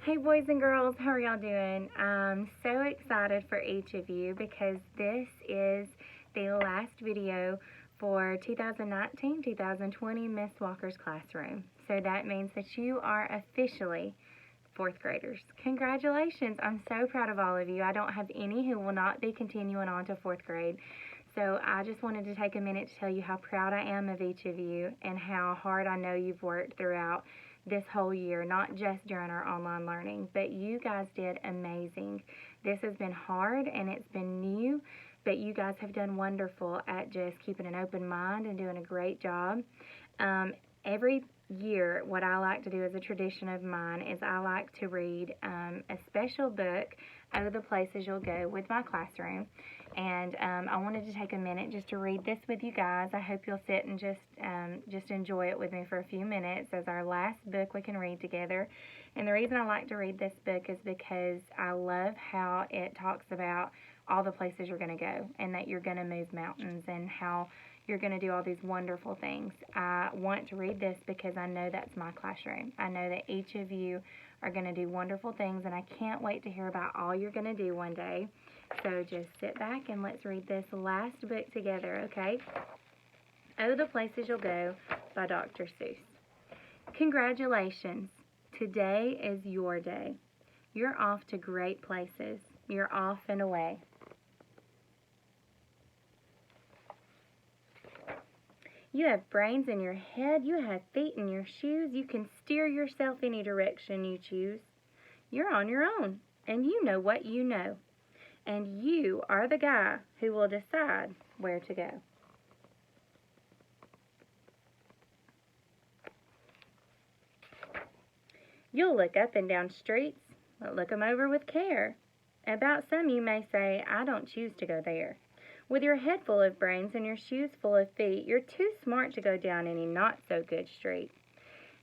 Hey boys and girls, how are y'all doing? I'm so excited for each of you because this is the last video for 2019-2020 Miss Walker's classroom. So that means that you are officially fourth graders. Congratulations. I'm so proud of all of you. I don't have any who will not be continuing on to fourth grade. So I just wanted to take a minute to tell you how proud I am of each of you and how hard I know you've worked throughout this whole year, not just during our online learning, but you guys did amazing. This has been hard and it's been new, but you guys have done wonderful at just keeping an open mind and doing a great job. Every year, what I like to do as a tradition of mine is I like to read a special book, Oh, the Places You'll Go, with my classroom. And I wanted to take a minute just to read this with you guys. I hope you'll sit and just enjoy it with me for a few minutes as our last book we can read together. And the reason I like to read this book is because I love how it talks about all the places you're going to go and that you're going to move mountains and how you're going to do all these wonderful things. I want to read this because I know that's my classroom. I know that each of you are going to do wonderful things, and I can't wait to hear about all you're going to do one day. So just sit back and let's read this last book together, okay? Oh, the Places You'll Go by Dr. Seuss. Congratulations. Today is your day. You're off to great places. You're off and away. You have brains in your head, you have feet in your shoes, you can steer yourself any direction you choose. You're on your own, and you know what you know. And you are the guy who will decide where to go. You'll look up and down streets, but look 'em over with care. About some you may say, I don't choose to go there. With your head full of brains and your shoes full of feet, you're too smart to go down any not-so-good street.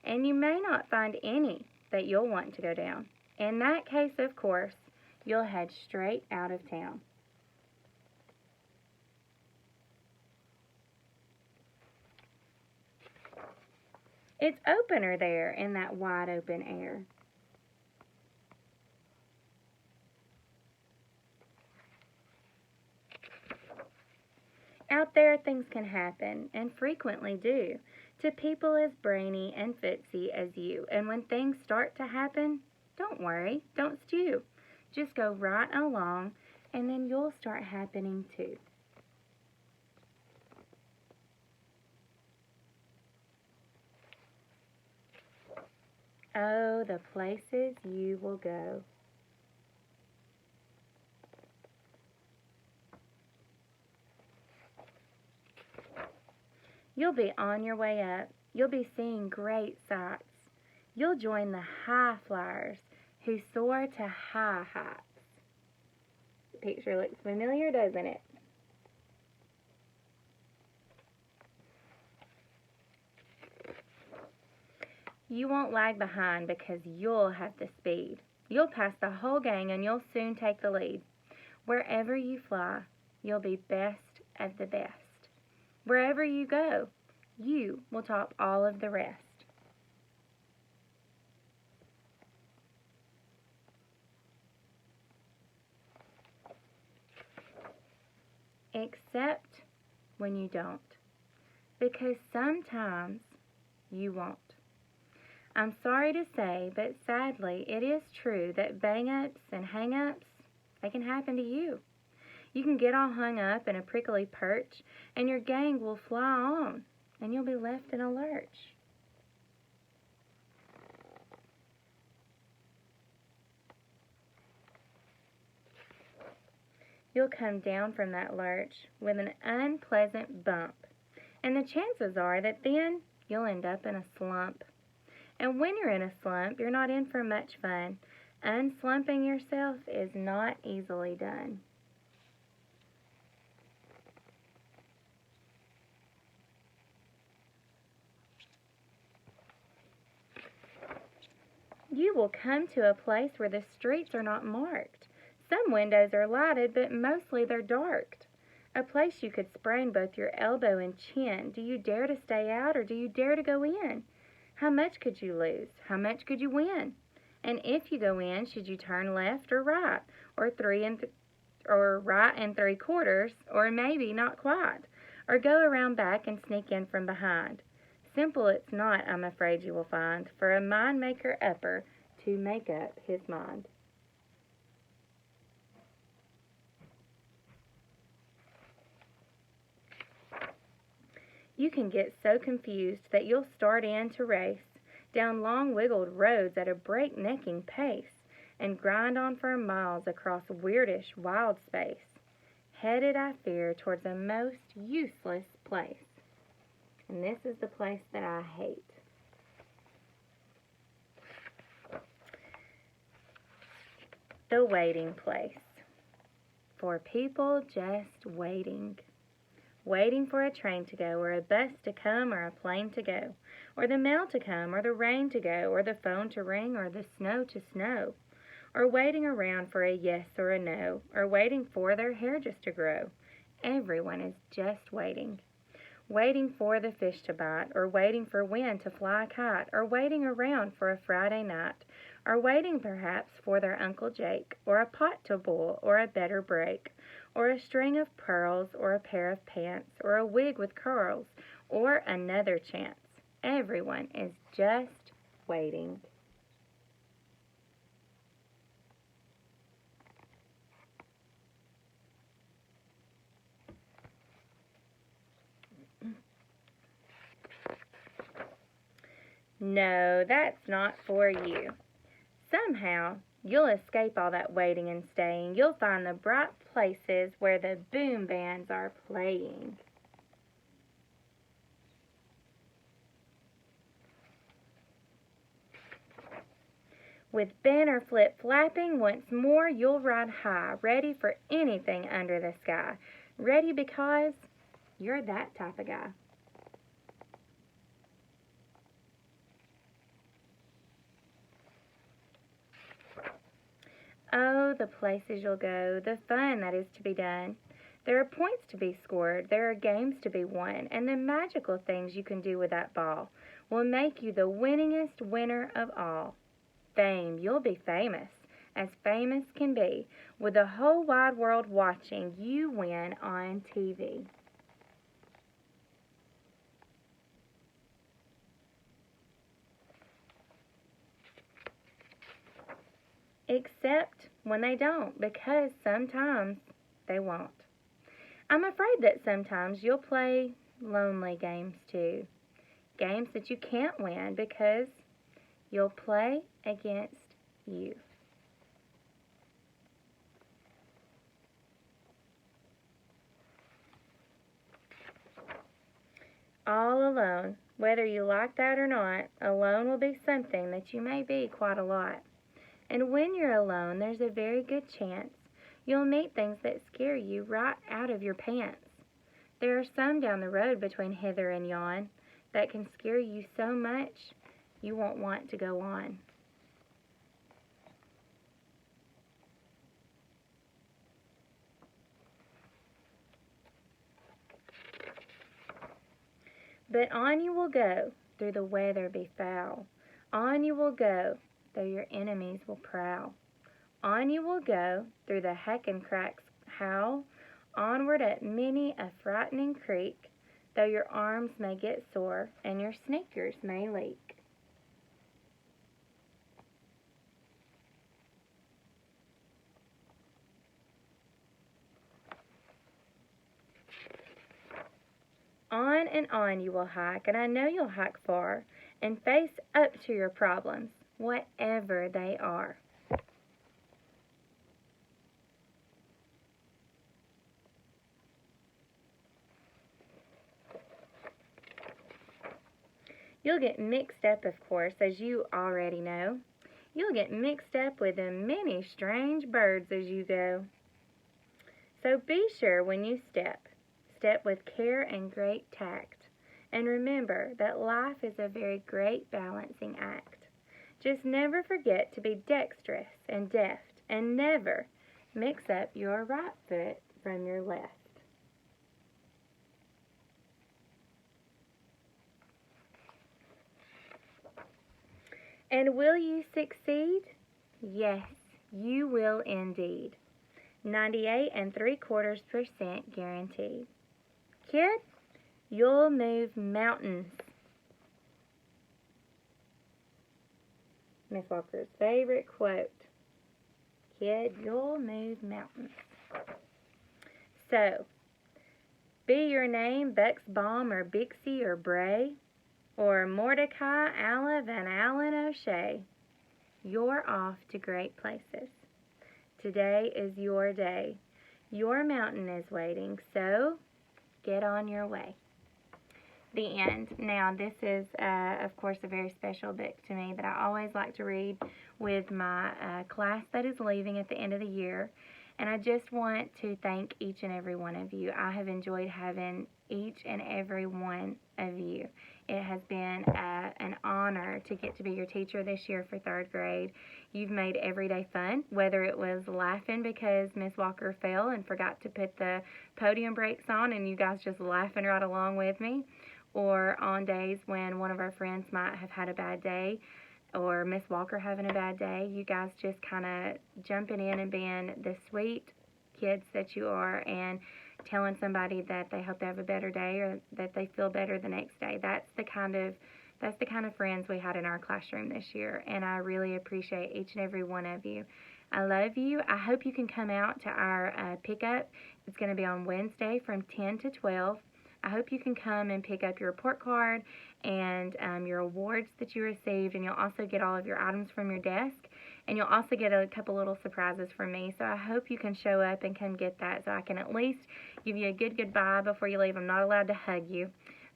And you may not find any that you'll want to go down. In that case, of course, you'll head straight out of town. It's opener there in that wide open air. Out there things can happen, and frequently do, to people as brainy and footsy as you. And when things start to happen, don't worry, don't stew. Just go right along, and then you'll start happening too. Oh, the places you will go. You'll be on your way up. You'll be seeing great sights. You'll join the high flyers who soar to high heights. The picture looks familiar, doesn't it? You won't lag behind because you'll have the speed. You'll pass the whole gang and you'll soon take the lead. Wherever you fly, you'll be best of the best. Wherever you go, you will top all of the rest. Except when you don't, because sometimes you won't. I'm sorry to say, but sadly, it is true that bang-ups and hang-ups, they can happen to you. You can get all hung up in a prickly perch, and your gang will fly on, and you'll be left in a lurch. You'll come down from that lurch with an unpleasant bump, and the chances are that then you'll end up in a slump. And when you're in a slump, you're not in for much fun. Unslumping yourself is not easily done. You will come to a place where the streets are not marked. Some windows are lighted, but mostly they're darked. A place you could sprain both your elbow and chin. Do you dare to stay out or do you dare to go in? How much could you lose? How much could you win? And if you go in, should you turn left or right, or or right and 3/4, or maybe not quite, or go around back and sneak in from behind? Simple it's not, I'm afraid you will find, for a mind maker upper to make up his mind. You can get so confused that you'll start in to race down long wiggled roads at a breaknecking pace, and grind on for miles across weirdish wild space, headed, I fear, towards a most useless place. And this is the place that I hate. The waiting place. For people just waiting. Waiting for a train to go, or a bus to come, or a plane to go, or the mail to come, or the rain to go, or the phone to ring, or the snow to snow, or waiting around for a yes or a no, or waiting for their hair just to grow. Everyone is just waiting. Waiting for the fish to bite, or waiting for wind to fly a kite, or waiting around for a Friday night, or waiting perhaps for their Uncle Jake, or a pot to boil, or a better break, or a string of pearls, or a pair of pants, or a wig with curls, or another chance. Everyone is just waiting. No, that's not for you. Somehow, you'll escape all that waiting and staying. You'll find the bright places where the boom bands are playing. With banner flip flapping, once more you'll ride high, ready for anything under the sky. Ready because you're that type of guy. Oh, the places you'll go, the fun that is to be done. There are points to be scored, there are games to be won, and the magical things you can do with that ball will make you the winningest winner of all. Fame, you'll be famous, as famous can be, with the whole wide world watching you win on TV. Except when they don't, because sometimes they won't. I'm afraid that sometimes you'll play lonely games too. Games that you can't win because you'll play against you. All alone, whether you like that or not, alone will be something that you may be quite a lot. And when you're alone, there's a very good chance you'll meet things that scare you right out of your pants. There are some down the road between hither and yon that can scare you so much you won't want to go on. But on you will go, through the weather be foul. On you will go, though your enemies will prowl. On you will go, through the heck and cracks howl. Onward at many a frightening creek, though your arms may get sore and your sneakers may leak. On and on you will hike, and I know you'll hike far, and face up to your problems, whatever they are. You'll get mixed up, of course, as you already know. You'll get mixed up with the many strange birds as you go. So be sure when you step with care and great tact. And remember that life is a very great balancing act. Just never forget to be dexterous and deft, and never mix up your right foot from your left. And will you succeed? Yes, you will indeed. 98.75% guaranteed. Kid, you'll move mountains. Miss Walker's favorite quote. Kid, you'll move mountains. So, be your name Bucksbaum or Bixie or Bray or Mordecai Allen Van Allen O'Shea, you're off to great places. Today is your day. Your mountain is waiting, so get on your way. The end. Now, this is, of course, a very special book to me that I always like to read with my class that is leaving at the end of the year. And I just want to thank each and every one of you. I have enjoyed having each and every one of you. It has been an honor to get to be your teacher this year for 3rd grade. You've made every day fun, whether it was laughing because Miss Walker fell and forgot to put the podium brakes on and you guys just laughing right along with me, or on days when one of our friends might have had a bad day, or Miss Walker having a bad day, you guys just kind of jumping in and being the sweet kids that you are and telling somebody that they hope they have a better day or that they feel better the next day. That's the kind of friends we had in our classroom this year, and I really appreciate each and every one of you. I love you. I hope you can come out to our pickup. It's going to be on Wednesday from 10 to 12. I hope you can come and pick up your report card and your awards that you received, and you'll also get all of your items from your desk, and you'll also get a couple little surprises from me. So I hope you can show up and come get that so I can at least give you a good goodbye before you leave. I'm not allowed to hug you,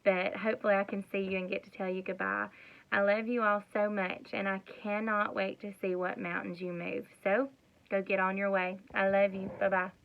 but hopefully I can see you and get to tell you goodbye. I love you all so much, and I cannot wait to see what mountains you move. So go get on your way. I love you. Bye-bye.